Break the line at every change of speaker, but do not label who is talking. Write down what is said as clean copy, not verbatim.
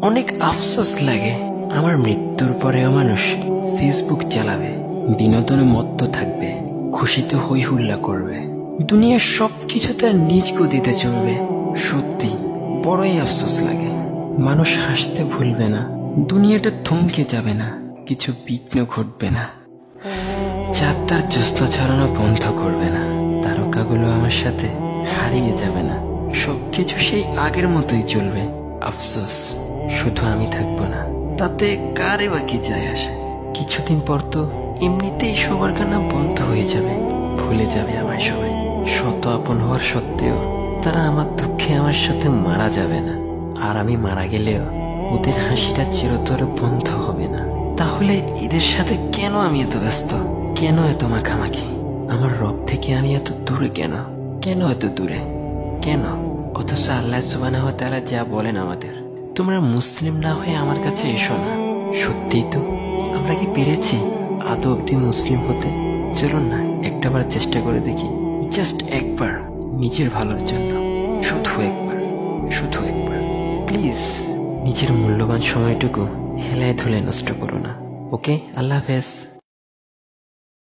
অনেক আফসোস লাগে আমার মৃত্যুর পরেও মানুষ ফেসবুক চালাবে, বিনোদনে মত্ত থাকবে, খুশিতে হই হুল্লা করবে, দুনিয়ার সবকিছু তার নিজ গতিতে চলবে। সত্যি বড়ই আফসোস লাগে। মানুষ হাসতে ভুলবে না, দুনিয়াটা থমকে যাবে না, কিছু বিঘ্ন ঘটবে না, চাঁদ তার জ্যোৎস্না ছড়ানো বন্ধ করবে না, তারকাগুলো আমার সাথে হারিয়ে যাবে না, সবকিছু সেই আগের মতোই চলবে। আফসোস শুধু আমি থাকবো না, তাতে কারে বা কি যায় আসে। কিছুদিন পর তো এমনিতেই সবার কান্না বন্ধ হয়ে যাবে, ভুলে যাবে আমায় সবাই। শত আপন হওয়ার সত্ত্বেও তারা আমার দুঃখে আমার সাথে মারা যাবে না, আর আমি মারা গেলেও ওদের হাসিটা চিরতরে বন্ধ হবে না। তাহলে এদের সাথে কেন আমি এত ব্যস্ত, কেন এত মাখামাখি? আমার রব থেকে আমি এত দূরে কেন? কেন এত দূরে কেন? অথচ আল্লাহ সুবহানাহু ওয়া তাআলা যা বলেন আমাদের, তোমরা মুসলিম না হয়ে আমার কাছে এসো না। সত্যিই তো আমরা কি পেরেছি আদৌ অব্দি মুসলিম হতে? চলুন না একটাবার চেষ্টা করে দেখি, জাস্ট একবার, নিজের ভালোর জন্য, শুধু একবার, শুধু একবার। প্লিজ নিজের মূল্যবান সময়টুকু হেলায় ধুলায় নষ্ট করো না। ওকে, আল্লাহ হাফেজ।